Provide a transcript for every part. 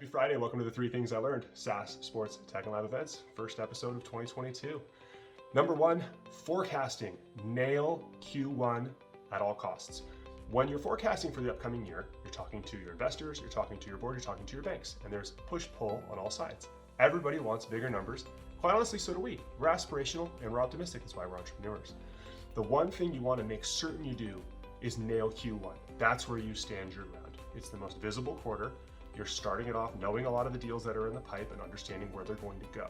Happy Friday, welcome to the 3 Things I Learned, Saas Sports Tech and Live Events, first episode of 2022. Number 1, forecasting. Nail Q1 at all costs. When you're forecasting for the upcoming year, you're talking to your investors, you're talking to your board, you're talking to your banks, and there's push-pull on all sides. Everybody wants bigger numbers. Quite honestly, so do we. We're aspirational and we're optimistic, that's why we're entrepreneurs. The one thing you want to make certain you do is nail Q1. That's where you stand your ground. It's the most visible quarter. You're starting it off knowing a lot of the deals that are in the pipe and understanding where they're going to go.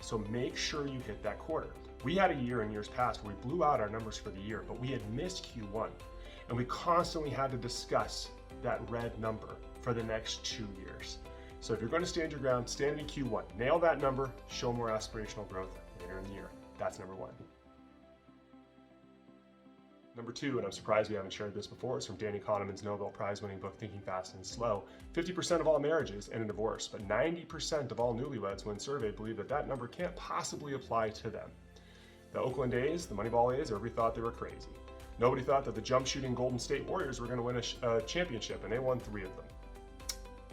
So make sure you hit that quarter. We had a year in years past where we blew out our numbers for the year, but we had missed Q1. And we constantly had to discuss that red number for the next 2 years. So if you're going to stand your ground, stand in Q1. Nail that number, show more aspirational growth later in the year. That's number 1. Number 2, and I'm surprised we haven't shared this before, is from Danny Kahneman's Nobel Prize-winning book, Thinking Fast and Slow. 50% of all marriages end in divorce, but 90% of all newlyweds, when surveyed, believe that that number can't possibly apply to them. The Oakland A's, the Moneyball A's, everybody thought they were crazy. Nobody thought that the jump-shooting Golden State Warriors were going to win a championship, and they won 3 of them.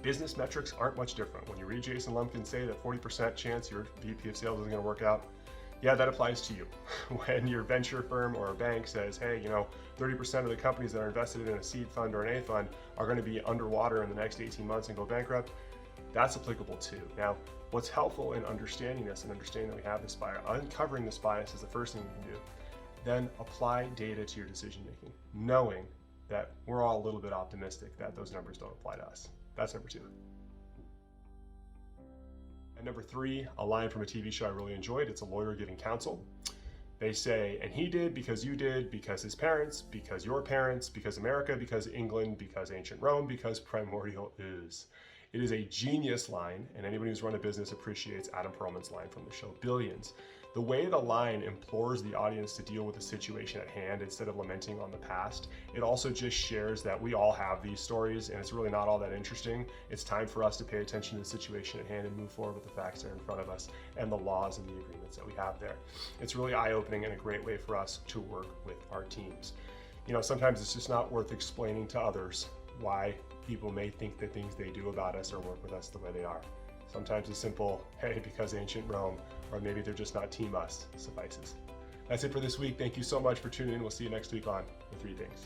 Business metrics aren't much different. When you read Jason Lemkin say that 40% chance your VP of sales isn't going to work out, yeah, that applies to you. When your venture firm or a bank says, hey, 30% of the companies that are invested in a seed fund or an A fund are going to be underwater in the next 18 months and go bankrupt, that's applicable too. Now, what's helpful in understanding this and understanding that we have this bias, uncovering this bias is the first thing you can do. Then apply data to your decision making, knowing that we're all a little bit optimistic that those numbers don't apply to us. That's number 2. And number 3, a line from a TV show I really enjoyed. It's a lawyer giving counsel. They say, and he did because you did, because his parents, because your parents, because America, because England, because ancient Rome, because Primordial Ooze. It is a genius line, and anybody who's run a business appreciates Adam Perlman's line from the show Billions. The way the line implores the audience to deal with the situation at hand instead of lamenting on the past, it also just shares that we all have these stories and it's really not all that interesting. It's time for us to pay attention to the situation at hand and move forward with the facts that are in front of us and the laws and the agreements that we have there. It's really eye-opening and a great way for us to work with our teams. Sometimes it's just not worth explaining to others why people may think the things they do about us or work with us the way they are. Sometimes a simple, hey, because ancient Rome, or maybe they're just not team us, suffices. That's it for this week. Thank you so much for tuning in. We'll see you next week on The 3 Things.